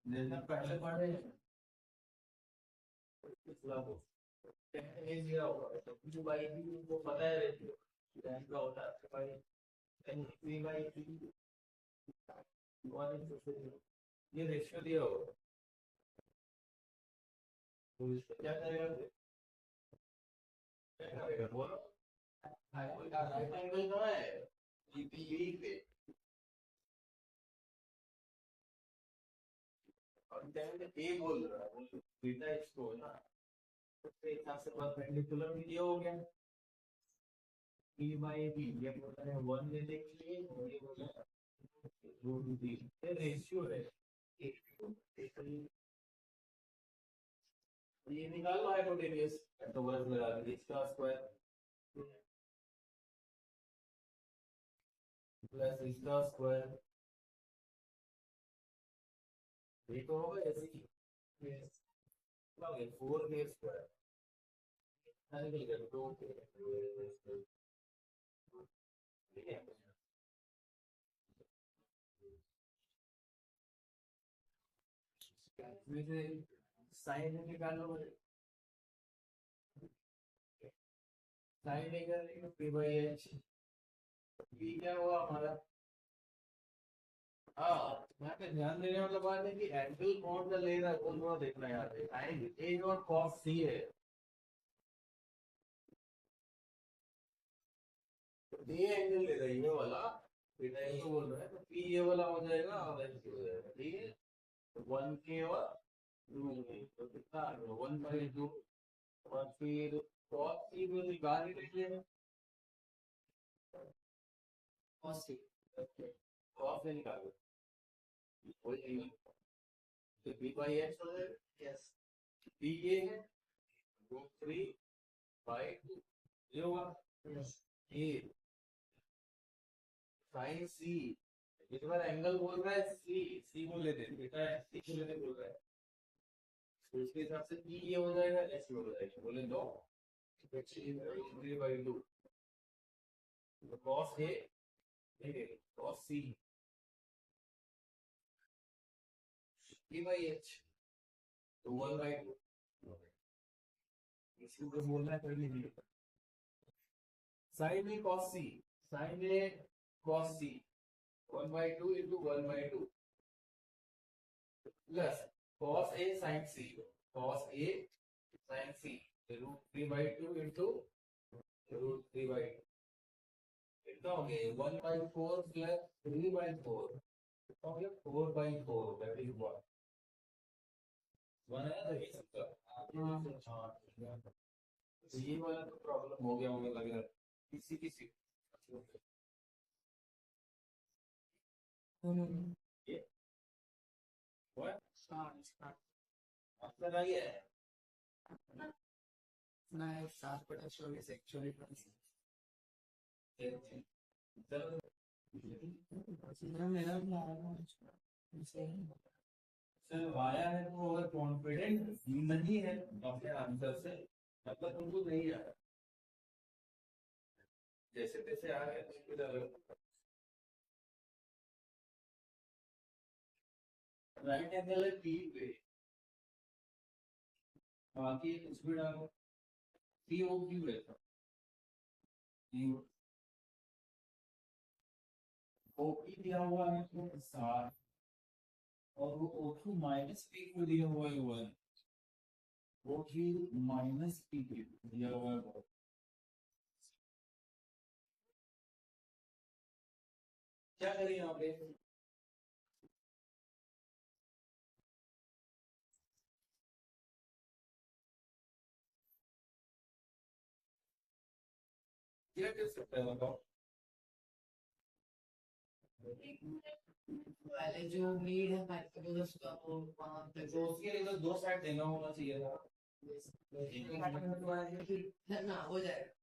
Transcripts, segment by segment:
जैसे पहले पढ़े पिछला को ए दिया होगा तो टू बाई बी उनको पता है रेशियो रैंक का होता है by N B by B one is to ये रेशियो दिया होगा तो इसको क्या करेगा क्या करेगा बोलो राइट एंगल कहाँ है बी पे और ए बोल रहा है बीटा इसको ना उसके हिसाब से परपेंडिकुलर भी दिया हो गया बी बाई बी ये बोलता है वन लेने के लिए और ये बोलता है रूट बी ये रेशियो है ये निकाल लो हाइपोटेनियस तो वर्ग लगा दीजिए इसका स्क्वायर प्लस इसका स्क्वायर ये तो होगा ऐसे ही फोर के स्क्वायर ठीक है साइन निकालो साइन निकालेंगे पी बाई एच पी क्या हुआ हमारा हाँ यहाँ पे ध्यान देने वाला बात है कि एंगल कौन सा ले रहा है कौन सा देखना है यार ए और कॉस सी है ये एंगल ले रहा है ये वाला बेटा ये तो बोल रहा है तो पी ये वाला हो जाएगा और एच हो जाएगा ठीक है वन के और टू के तो कितना आ गया वन बाई टू और फिर कॉस सी को निकाल ही लीजिए कॉस सी कॉस से निकालो हो जाएगा तो बी बाई एच हो जाएगा यस बी ये है रूट थ्री बाई टू ये होगा ये साइन सी इस बार एंगल बोल रहा है सी सी को लेते बेटा सी को लेते बोल रहा है तो इसके हिसाब से ई ये हो जाएगा एच हो जाएगा बोले दो थ्री बाई टू तो cos A cos C E by H तो वन बाई टू इसको तो बोलना है कर लीजिए sine A cos C sine A cos C 1/2 into 1/2 plus cos A sin C cos A sin C root 3/2 into root 3/2 कितना हो गया 1/4 plus 3/4 कितना हो गया 4/4 that is what बनाया था ये सबका हाँ तो ये वाला तो प्रॉब्लम हो गया मुझे लग रहा है किसी किसी ये what आंसर आ गया है ना 7/24 एक्चुअली मेरा सर आया है तो अगर कॉन्फिडेंट नहीं है अपने आंसर से मतलब तुमको नहीं आया जैसे तैसे आ गया तो राइट एंगल है पी पे बाकी इसमें डालो पी ओ क्यू है ओ पी दिया हुआ है तो 7 और वो O2 माइनस पी को दिया हुआ है वन O3 माइनस पी को दिया हुआ है क्या करें यहाँ पे क्या कर सकते हैं बताओ पहले जो नीड है हाइपोटेनस का वो वहां पे तो उसके लिए तो दो साइड देना होना चाहिए था ना हो जाएगा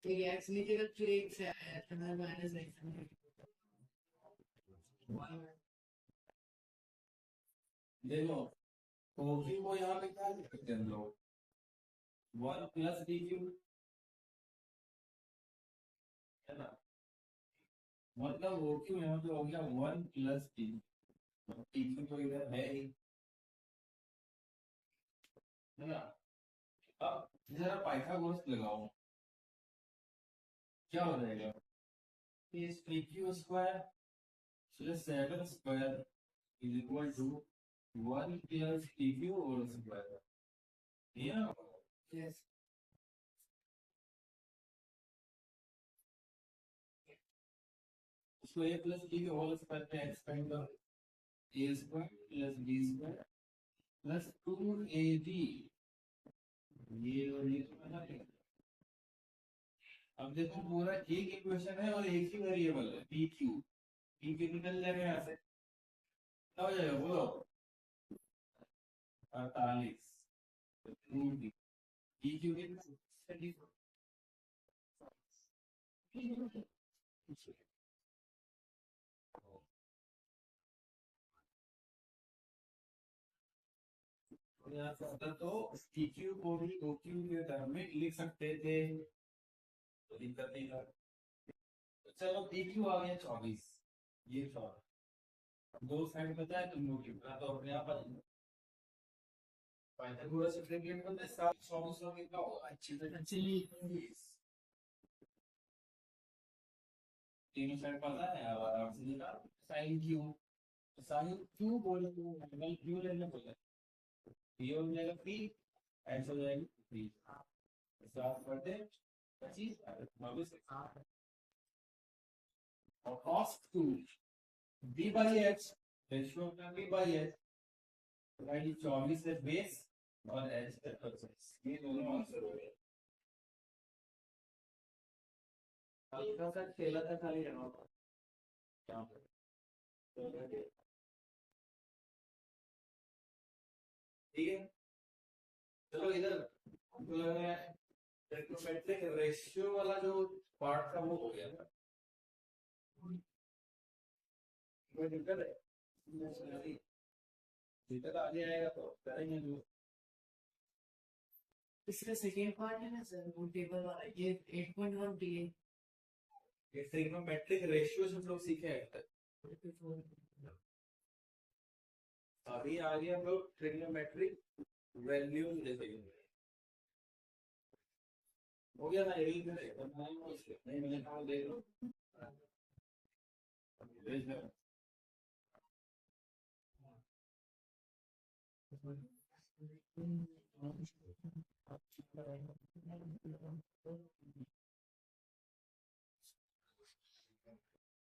ठीक है एक्स नीचे का फिर एक से आया तो मैं माइनस नहीं देखो तो भी वो यहाँ पे क्या लिख सकते हैं हम लोग 1 प्लस डी क्यू है ना मतलब वो क्यों यहाँ पे हो गया 1 + 3, टी तो इधर है ही, है ना। अब जरा पाइथागोरस लगाओ, क्या हो जाएगा, इस P Q square plus 7 square is equal to 1 + pq whole square, या यस। इसको a + b होल स्क्वायर पे एक्सपेंड करो, a square plus b square plus 2ab, ये और ये तो बना लिया। अब देखो पूरा एक इक्वेशन है और एक ही वेरिएबल है पी क्यू, पी क्यू निकल जाएगा यहाँ से, क्या हो जाएगा बोलो, 48, पी क्यू यहाँ से तो पी क्यू को भी ओ क्यू के टर्म में लिख सकते थे, तो दिक्कत नहीं था। चलो पी क्यू आ गया 24, ये 24 दो साइड पता है तुम लोग की, तो अपने आप पाइथागोरस इंटीग्रेट करते 7 24 कितना होगा, अच्छी तरह से तीनों साइड पता है, अब आराम से निकाल साइन क्यू, साइन क्यू बोले तो एंगल क्यू लेने बोले, ये हो जाएगा पी, ऐसा हो जाएगा पी, 7/25 22 और cos 2 b by h, ratio का b by h, राइट, 24 है बेस और h है परसेंट, ये दोनों आंसर हो गए। हल्का सा खेला था खाली यहाँ पर, यहाँ पर ठीक है। चलो इधर हमको लग रहा है ट्रिग्नोमेट्रिक रेशियो वाला जो पार्ट था वो हो गया था, कोई दिक्कत है, दिक्कत आगे आएगा तो करेंगे जो। इसका सेकेंड पार्ट है ना सर, वो टेबल वाला, ये 8.1 दिए, ये ट्रिग्नोमेट्रिक रेशियो हम लोग सीखे हैं तक, अभी आगे हम लोग ट्रिग्नोमेट्रिक वैल्यूज देखेंगे, हो गया ना, यही नहीं मैंने कहा देख लो,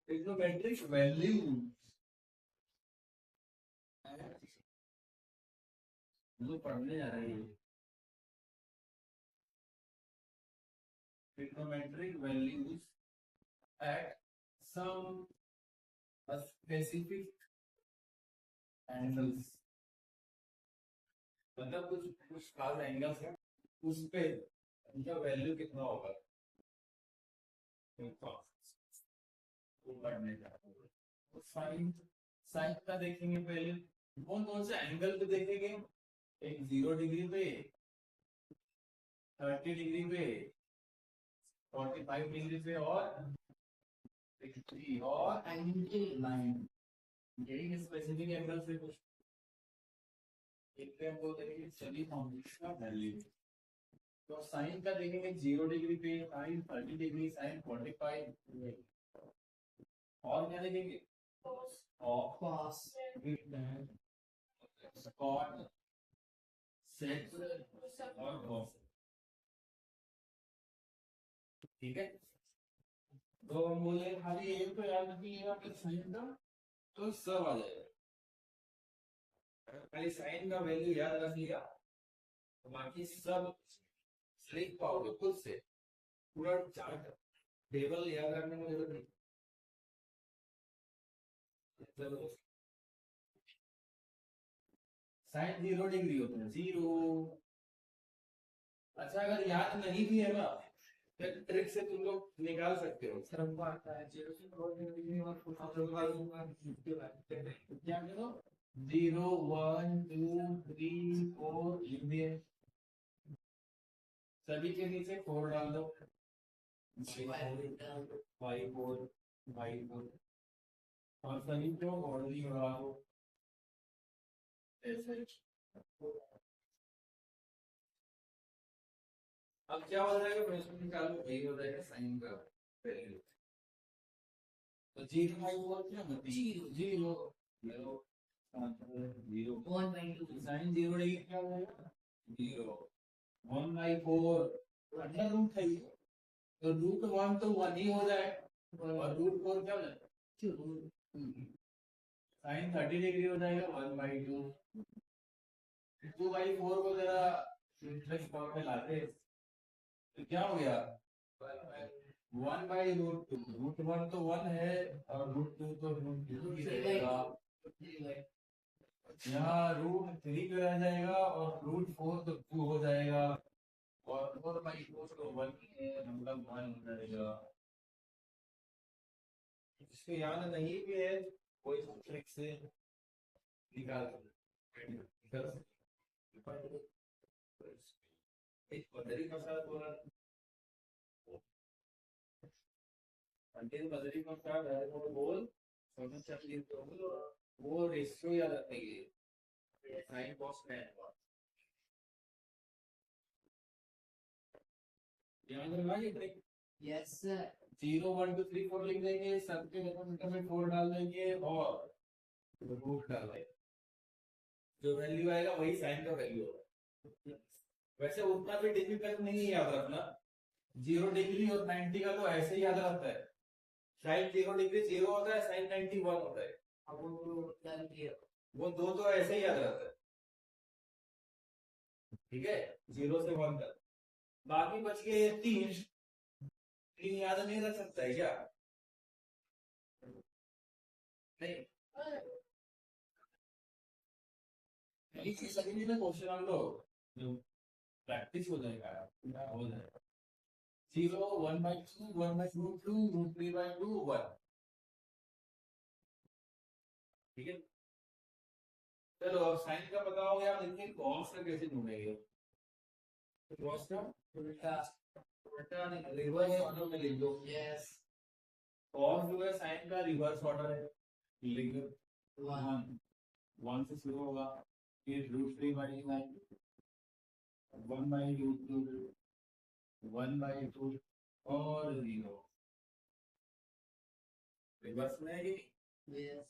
ट्रिग्नोमेट्रिक वैल्यू जो पढ़ने जा रही है, trigonometric values at some specific angles, मतलब कुछ खास एंगल्स है, उस पे उनका वैल्यू कितना होगा, वो पढ़ने जा रहे हैं। तो साइन, साइन का देखेंगे पहले, कौन कौन से एंगल पे देखेंगे, एक 0 डिग्री पे, 30 डिग्री पे, 45 डिग्री पे और 60 और 99, यही स्पेसिफिक एंगल से कुछ एक पे हमको देखेंगे सभी फॉर्मूले का वैल्यू, तो साइन का देखेंगे 0 डिग्री पे, साइन 30 डिग्री, साइन 45, और क्या देखेंगे cos, cot, sec और cos, ठीक है। तो हम बोले खाली एक तो याद रखिएगा कि साइन का तो सब आ जाएगा, खाली साइन का वैल्यू याद रख लिया तो बाकी सब लिख पाओगे खुद से, पूरा चार्ट टेबल याद रखने में जरूरत नहीं। साइन 0 डिग्री होता है, 0। अच्छा अगर याद नहीं भी है ना, फिर ट्रिक से तुम लोग निकाल सकते हो, सर हमको आता है 0 से 2 डिग्री और क्या करो 0 1 2 3 4 ये सभी के नीचे 4 डाल दो, 5 4 बाई फोर और सभी को ऑर्डरिंग लगा दो ऐसे। अब क्या हो जाएगा प्रश्न निकालो, यही हो जाएगा साइन का वैल्यू। तो जीरो बाई फोर क्या होता है? Zero zero zero zero 1/2 sine zero degree क्या हो जाएगा? जीरो 1/4 अंडर रूट है ये। तो रूट वन तो वन ही हो जाए और रूट फोर क्या हो जाए? साइन 30 डिग्री हो जाएगा 1/2। 2/4 को जरा इंटरेस्ट फॉर्म में लाते तो क्या हो गया? 1/√2। रूट वन तो वन है और रूट टू तो रूट टू ही रहेगा। यहाँ रूट थ्री पे रह जाएगा और रूट फोर तो टू हो जाएगा और 4/4 तो वन मतलब वन हो जाएगा। इसको याद नहीं भी है कोई ट्रिक से निकाल एक बदरी का साथ बोला अंतिम बदरी का साथ है वो बोल समझ चाहिए तो वो रेशियो याद रखेंगे साइन कॉस में ध्यान रखना ये ट्रिक। Yes, sir. 0 1 2 3 4 लिख देंगे, सबके डेनोमिनेटर में 4 डाल देंगे और रूट डाल देंगे। जो वैल्यू आएगा वही साइन का वैल्यू होगा। वैसे उतना भी डिफिकल्ट नहीं है याद रखना। 0 डिग्री और 90 का तो ऐसे ही याद रहता है। साइन 0 डिग्री 0 होता है, साइन 90 1 होता है। अब वो दो तो ऐसे ही याद रहता है। ठीक है 0 से 1 तक। बाकी बच के तीन याद नहीं रख सकता है क्या? नहीं सभी में क्वेश्चन हम लोग प्रैक्टिस हो जाएगा हो जाएगा। 0 1/2 1/√2 √3/2 1। ठीक है चलो अब साइन का पता हो गया। देखिए कॉस का कैसे ढूंढेंगे। कॉस का उल्टा रिवर्स ऑर्डर में लिख दो। yes कॉस जो है साइन का रिवर्स ऑर्डर है, लिख दो 1 1 से शुरू होगा फिर √3/1 1/√2 1/2 और 0 रिवर्स में है कि yes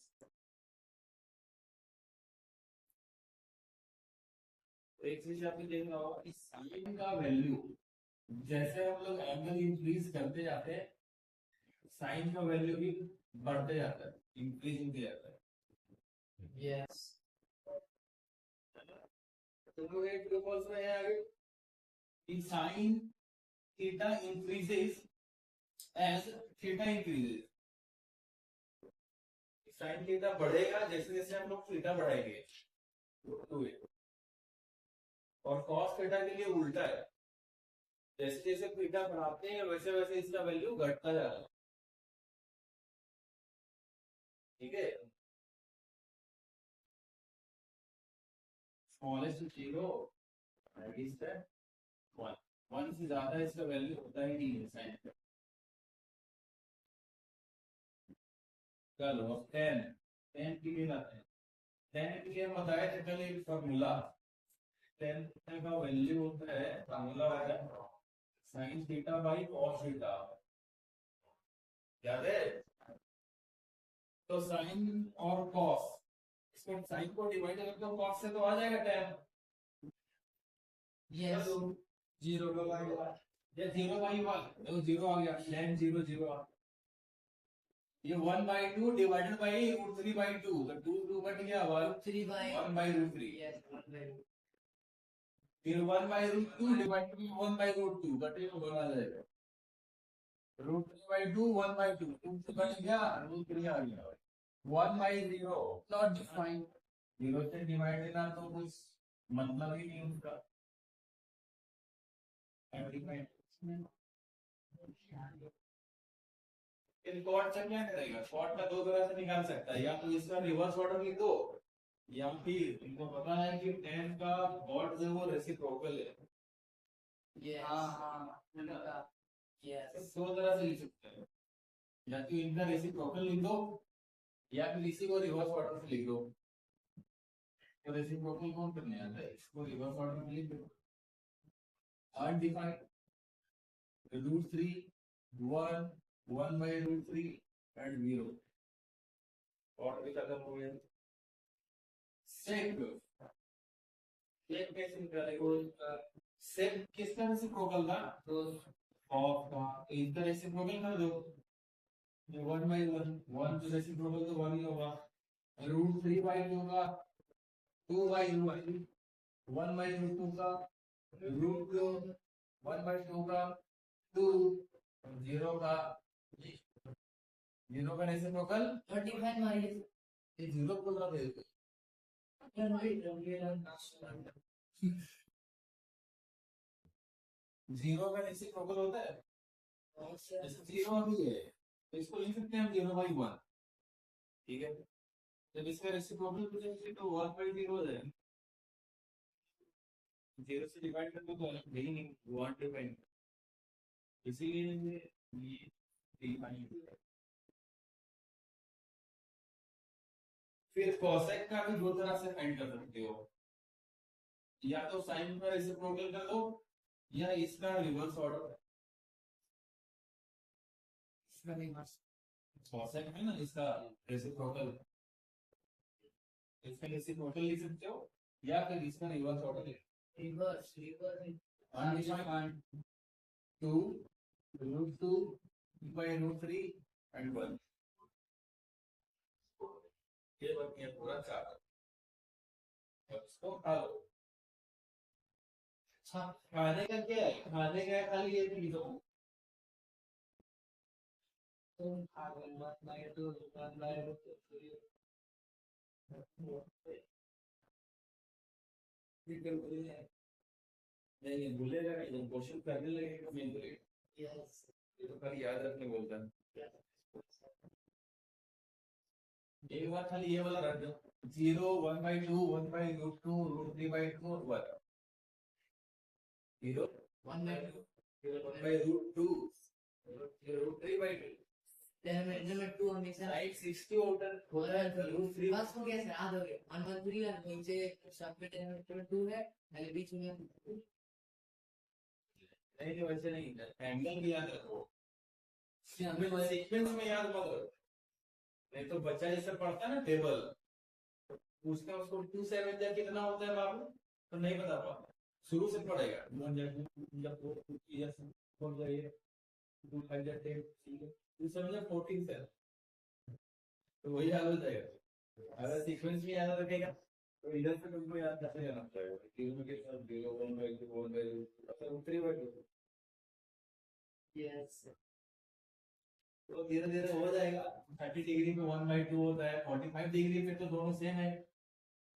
एक चीज आपने देखा होगा कि साइन का वैल्यू जैसे हम लोग एंगल इंक्रीज करते जाते हैं साइन का वैल्यू भी बढ़ते जाता है, इंक्रीज होते जाता है। yes तुम लोग एक प्रूफ में है आगे कि sine theta increases as theta increases. Sine theta बढ़ेगा जैसे जैसे हम लोग थीटा बढ़ाएंगे और कॉस थीटा के लिए उल्टा है, जैसे जैसे थीटा बढ़ाते हैं वैसे वैसे इसका वैल्यू घटता जा रहा है। ठीक है स्मॉलेस्ट 0 बिगेस्ट 1 1 से ज्यादा इसका वैल्यू होता ही नहीं है साइन का। चलो अब 10 के लिए लाते हैं। 10 के लिए हम बताए थे कल एक फॉर्मूला 10 का वैल्यू होता है फॉर्मूला होता है sine theta by cos theta. याद है? तो साइन और कॉस इसको साइन को डिवाइड करके तो कॉस से तो आ जाएगा 10 yes 0/1 या 0/1 देखो 0 आ गया tan 0 0 ये 1/2 डिवाइडेड बाई √3/2 तो 2 कट गया 3 by 1/√3 yes 1/2 फिर 1/√2 डिवाइडेड बाई 1/√2 कटेगा 1 आ जाएगा √3/2 1/2 2 कट गया √3 आ गया 1/0 not defined 0 से डिवाइड देना तो कुछ मतलब ही नहीं उसका। इन कॉर्ड से क्या करेगा? कॉर्ड का दो तरह से निकाल सकता है, या तो इसका रिवर्स ऑर्डर लिख दो या फिर इनको पता है कि 10 का कॉर्ड जो वो रेसिप्रोकल है। yes हाँ yes दो तरह से लिख सकते हैं, या तो इनका रेसिप्रोकल लिख दो या फिर इसी को रिवर्स ऑर्डर से लिख दो। तो रेसिप्रोकल कौन करने आता है, इसको रिवर्स ऑर्डर में लिख दो। अनडिफाइंड √3 1 1 by √3 and 0 और भी खत्म हो गया। सेक सेक कैसे निकालेगा, सेक किसका रेसिप्रोकल था, तो ऑफ का, इनका रेसिप्रोकल कर दो। 1 by 1 1 तो रेसिप्रोकल तो 1 ही होगा, √3 by 2 का 2 by √3, 1 by √2 का √2, 1 by 2 का 2, 0 का 0 का रेसिप्रोकल 35 माइनस ये 0 बोल रहा था। 0 का रेसिप्रोकल होता है, जैसे 0 अभी है तो इसको लिख सकते हैं हम 0 by 1, ठीक है। जब इसका रेसिप्रोकल पूछेंगे तो 1 by 0 हो जाएगा, 0 से डिवाइड करके तो यही नहीं 1 डिवाइड, इसीलिए ये डिवाइड। फिर कोसेक का भी दो तरह से फाइंड कर सकते हो, या तो साइन का रेसिप्रोकल कर दो या इसका रिवर्स ऑर्डर। कोसेक है ना, इसका रेसिप्रोकल, इसका रेसिप्रोकल लिख सकते हो या फिर इसका reverse order. Reverse 2 √2 by √3 and 1 ये बन गया पूरा 4। अब इसको खा लो। अच्छा खाने का क्या है, खाने का खाली ये चीज हो, तुम खा लो 1 by 2 1 by 3 नहीं भूलेगा नहीं, जब क्वेश्चन करने लगेगा मेन करेगा। यस ये तो खाली याद रखने बोलता है। एक बार खाली ये वाला रख दो, 0 1 by 2 1 by √2 √3 by 2 1 0 1 by 2 1 by √2 √3 by 2 में 2 हमेशा राइट 60 होता हो रहा है, √3 बस हो गया सर, याद हो गया 1 1 3 और नीचे सब में 10 में 2 है, पहले बीच में नहीं वैसे नहीं, एंगल भी याद रखो, सीक्वेंस में याद मत रखो, नहीं तो बच्चा जैसे पढ़ता है ना टेबल, पूछते हैं उसको 2 7 जा कितना होता है बाबू, तो नहीं बता पाता, शुरू से पढ़ेगा 1 जा 2 जा 4 2 जा 4 जा 8 2 5 जा 10, ठीक है 2 7 जा 14 से, तो वही याद हो जाएगा। अगर सीक्वेंस में याद रखेगा तो इधर से तुमको याद कैसे रहना पड़ेगा, 0 के साथ 0 1 by 2 1 by 2 3 by 2, यस तो धीरे धीरे हो जाएगा। 30 डिग्री में 1 by 2 होता है, 45 डिग्री में तो दोनों सेम है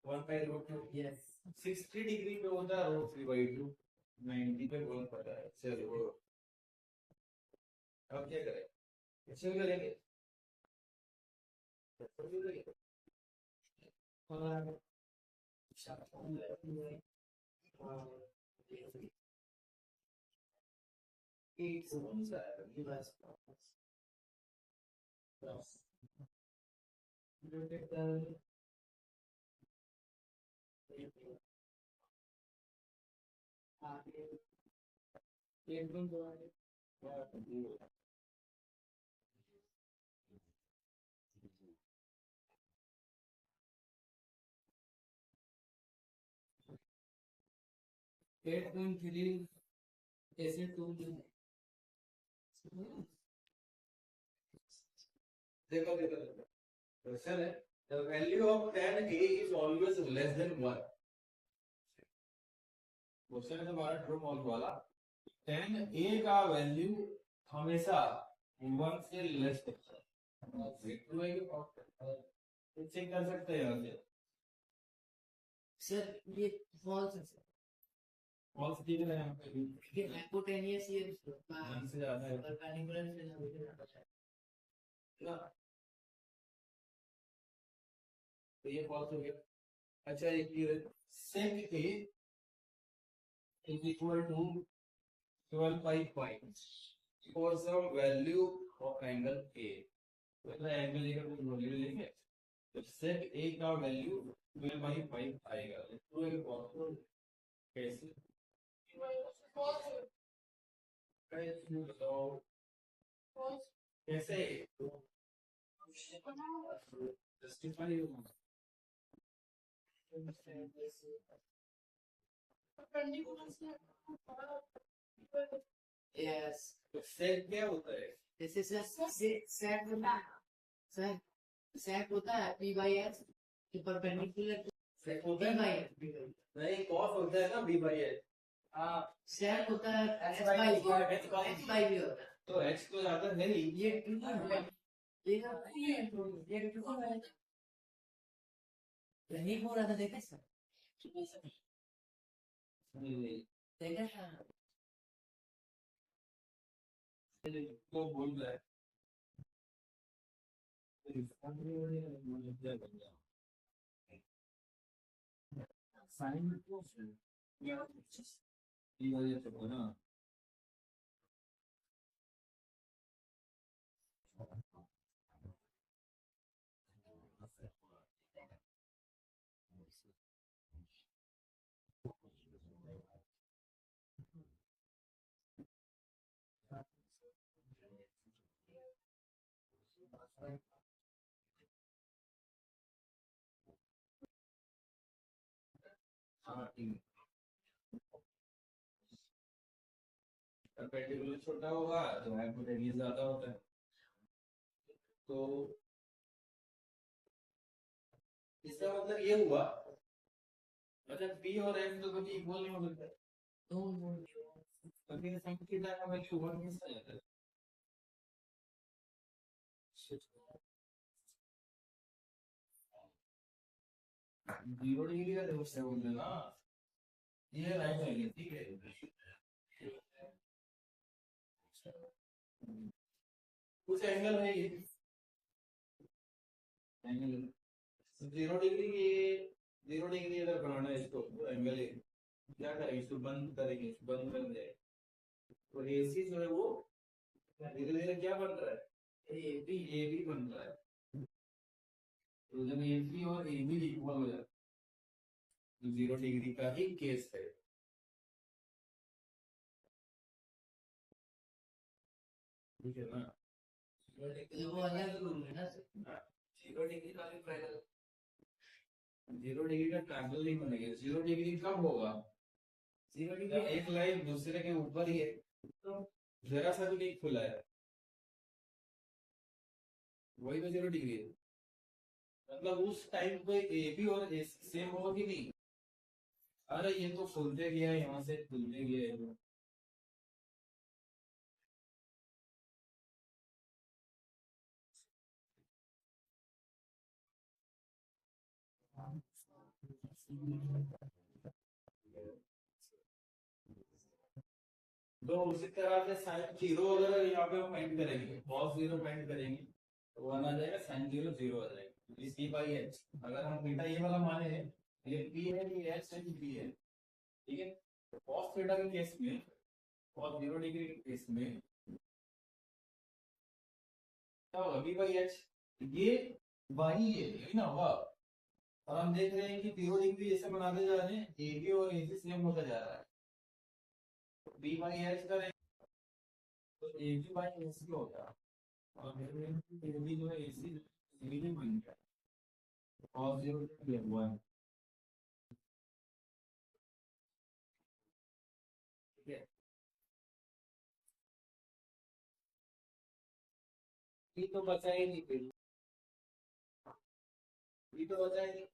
1 by √2, यस 60 डिग्री पे होता है √3 by 2, 90 पे कौन पता है। चलो अब क्या करें, ऐसे भी करेंगे और it's reverse ऐसे 2 देखो देखो क्वेश्चन है, the value of tan a is always less than 1, question है हमारा ट्रू फॉल्स वाला, tan a का वैल्यू हमेशा 1 से लेस होता है, चेक कर सकते हैं यहाँ से। सर ये फॉल्स है, फॉल्स दिख रहा है यहाँ पे, ये हाइपोटेनियस ये यहाँ से ज्यादा है परपेंडिकुलर से ज्यादा है ना, तो ये फॉल्स हो गया। अच्छा एक sec a is equal to 12 by 5 for some value of angle A. तो एंगल ए का कुछ वैल्यू लेंगे तो सेक ए का वैल्यू 12/5 आएगा। तो एक बहुत कैसे बताओ कैसे जस्टिफाई Yes. तो सेक क्या होता है? This is a set set set होता है p by s के परपेंडिकुलर सेक होता है p ना, by s नहीं कॉस होता है ना बी बाई एच। set होता है H h by by h by h by b होता है। तो एच तो ज्यादा है ही। ये ट्रिपल है, ये ट्रिपल है। नहीं हो रहा था देखा सर, देखा था। तो बोल रहा है साइन ये वजह से हो ना। हाँ ठीक है, perpendicular छोटा होगा तो hypotenuse ज्यादा होता है। तो इसका मतलब ये हुआ मतलब p और f तो कभी इक्वल नहीं हो सकता। कभी sin थीटा का वैल्यू 1 कैसे आ जाता है? जीरो डिग्री का देखो से बोल देना ये राइट एंगल ठीक है। कुछ एंगल है ये एंगल 0 डिग्री के 0 डिग्री अगर बनाना है इसको एंगल है क्या करेंगे इसको बंद करेंगे बंद कर देंगे तो एसी जो है वो धीरे धीरे क्या बन रहा है ए बी बन रहा है। तो जब ए बी और ए बी इक्वल हो जाता है तो 0 डिग्री का ही केस है। ठीक है ना, वो अलग रूल है ना सर। 0 डिग्री का भी ट्रायंगल 0 डिग्री का ट्रायंगल नहीं बनेगा। 0 डिग्री कब होगा? 0 डिग्री एक लाइन दूसरे के ऊपर ही है तो जरा सा भी नहीं खुला है वही तो 0 डिग्री है। मतलब उस टाइम पे ए बी और ए सेम होगा कि नहीं? अरे ये तो खुलते गया है यहाँ से खुलते गया है। तो उसी तरह से साइन जीरो अगर यहाँ पे फाइंड करेंगे cos 0 फाइंड करेंगे तो 1 आ जाएगा sin 0 0 आ जाएगा इस p बाई h। अगर हम थीटा ये वाला माने हैं ये p है ये h है कि p है ठीक है। तो cos थीटा के केस में cos 0 डिग्री के केस में क्या होगा b बाई h ये वही है यही ना होगा। और हम देख रहे हैं कि 0 डिग्री ऐसे बनाते जा रहे हैं ए बी और ए सी सेम होता जा रहा है तो b बाई h करें तो ए बी बाई एच क्या होगा और ए बी जो है ए सी में बन गया cos 0 डिग्री 1 ठीक है। ये तो बचा ही नहीं फिर ये तो बचा ही नहीं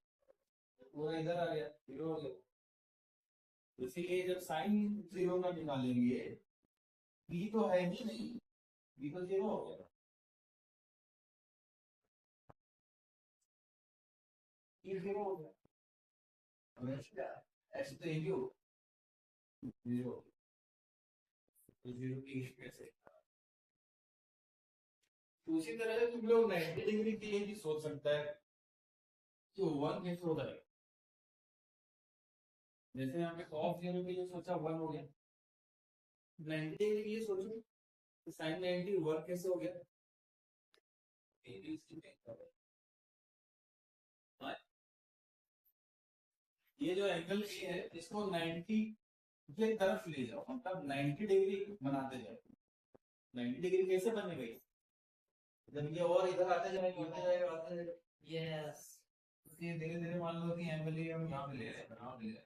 वो इधर आ गया 0 हो गया। इसीलिए जब साइन 0 का निकालेंगे बी तो है ही नहीं बी तो 0 हो गया ये 0 हो गया। अब एच क्या एच तो एक ही हो 0 तो 0 की कैसे। तो उसी तरह से तुम लोग 90 डिग्री के लिए भी सोच सकता है कि 1 कैसे होता है। जैसे हमने cos 0 के लिए सोचा 1 हो गया 90 डिग्री के लिए सोचो तो sin 90 1 कैसे हो गया ये जो एंगल ए है इसको 90 के तरफ ले जाओ, मतलब 90 डिग्री बनाते जाओ। 90 डिग्री कैसे बनेगा ये? जब ये और इधर आते जाएगा आते जाएगा आते जाएगा, यस धीरे धीरे मान लो कि एंगल ये हम यहाँ पे ले रहे हैं, यहाँ पे ले रहे हैं,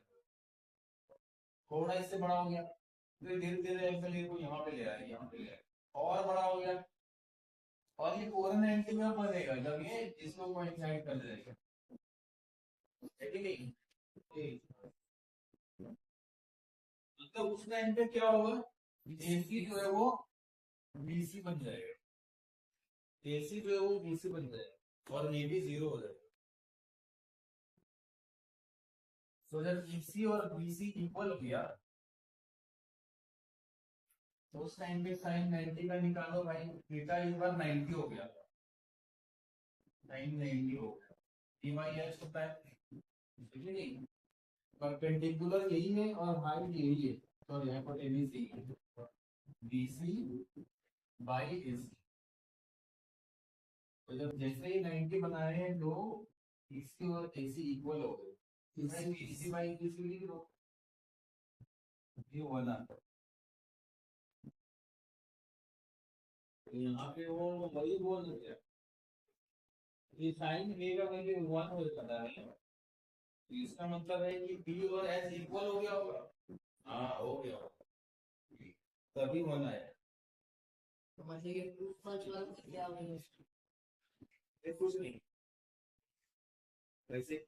थोड़ा इससे बड़ा हो गया, फिर धीरे धीरे एंगल ये को यहाँ पे ले आए, यहाँ पे ले आए, और बड़ा हो गया, और ये पूरा 90 में बनेगा जब ये इसको कोइंसाइड कर देगा, है कि नहीं? मतलब उस टाइम पे क्या होगा, एसी जो है वो बीसी बन जाएगा, एसी जो है वो बीसी बन जाएगा और ए भी 0 हो जाएगा। तो जब ईसी और बीसी इक्वल हो गया तो उस टाइम पे साइन 90 का निकालो भाई, थीटा इस बार 90 हो गया, साइन 90 हो गया, डीवाई एच होता है, परपेंडिकुलर यही है और हाइट यही है, तो यहाँ पर एबीसी बीसी बाई एसी। तो जब जैसे ही 90 बनाए हैं तो बीसी और एसी इक्वल हो गए, बीसी बाई एसी लिख दो, ये वन आता है। यहाँ पे वो वही बोल रहे हैं, ये साइन ए का वैल्यू 1 हो जाता है, तो इसका मतलब है कि बी और एस इक्वल हो गया होगा, हाँ हो गया, तभी 1 आया। तो मतलब ये प्रूफ वाला क्या होगा? ये कुछ नहीं, वैसे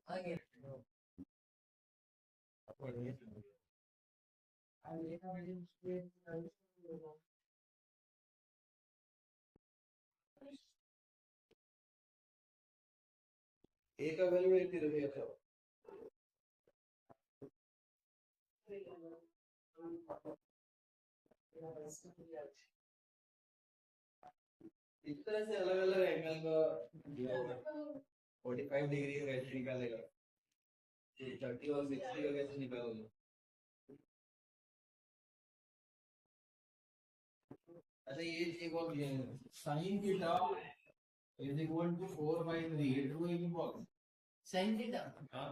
आगे ए का वैल्यू इतनी रखिए, अच्छा इस तरह से अलग अलग एंगल का दिया होगा, 45 डिग्री का कैसे निकालेगा, 30 और 60 का कैसे निकालोगे? अच्छा ये एक और sine theta is equal to 4/3, true है कि फॉल्स? साइन थीटा हां,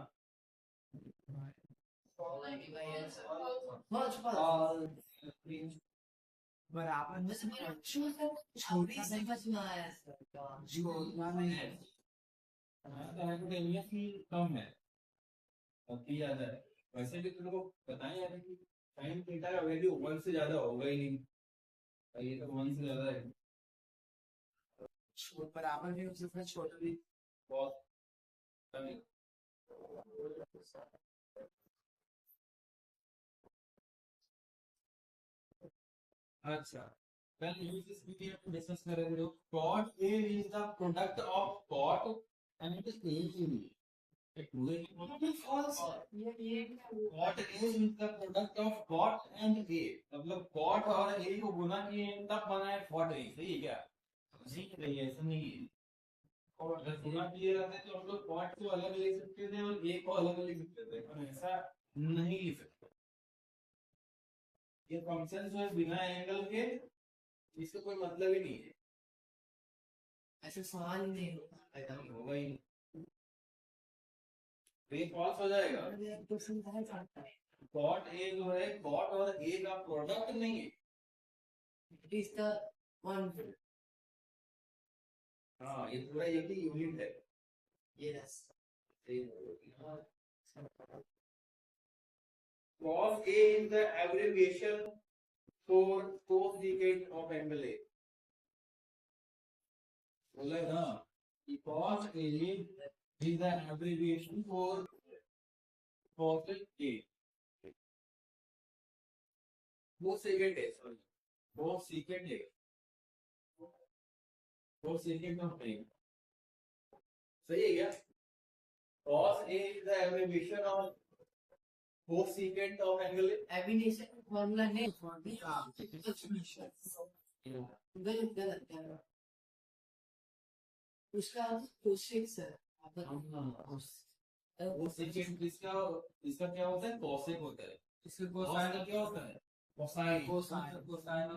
90 by s फॉल्स बराबर में से छोटी सी बस में आया जो नहीं है, तो हाइपोटेन्यूस की कम है, बाकी ज्यादा है। वैसे भी तुमको बताया यार कि साइन थीटा का वैल्यू 1 से ज्यादा होगा ही नहीं, और ये तो 1 से ज्यादा है, छोट बराबर में उससे छोटा भी बहुत कम है। अच्छा, कल यूज वीडियो में डिस्कस कर रहे थे, cot A is the product of cot and it is equal, एक पूरे की बोलो फॉल्स ये cot A is the product of cot and A, मतलब cot और A को गुना किए तब बना है cot A, सही है क्या? जी नहीं है, ऐसा नहीं है, और अगर गुना किए रहते तो हम लोग cot को अलग ले सकते थे और A को अलग ले सकते थे, पर ऐसा नहीं ले सकते। ये फंक्शन जो है बिना एंगल के इसका कोई मतलब ही नहीं है, ऐसे सवाल ही नहीं होता ऐसा नहीं होगा ही नहीं, तो ये फॉल्स हो जाएगा। तो समझा सकता है कॉट ए जो है कॉट और ए का प्रोडक्ट नहीं है, इट इज द वन हाँ ये पूरा एक ही यूनिट है, yes cos A is the abbreviation for cosecant of angle A, बोला ना कि cos A is the abbreviation for cosec A, वो सेकंड है, सॉरी वो सेकंड है, वो सेकंड ऑफ A, सही है क्या? cos A is the abbreviation of cosecant of angle A, एबिनेशन फॉर्मूला नहीं गलत गलत गलत उसका कोशिश है वो सेकंड इसका इसका क्या होता है, cosec होता है, इसके कोसाइन का क्या होता है? कोसाइन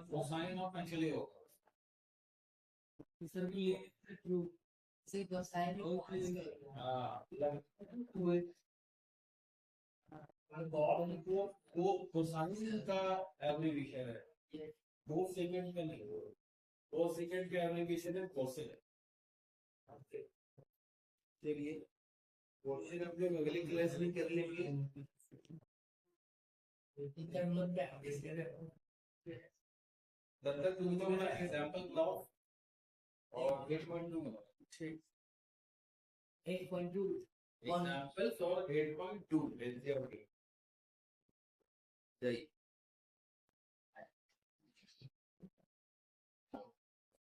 कोसाइन ऑफ एक्चुअली होगा सर भी ट्रू से कोसाइन वो कोसाइन का एब्रिविएशन है 2 सेकंड का नहीं 2 सेकंड का एब्रिविएशन है कोसेक चलिए क्वेश्चन अपने अगली क्लास में कर लेंगे तब तक तुम तो अपना एग्जांपल लाओ और 8.2 ठीक 8.2 एग्जांपल्स और 8.2 let's say okay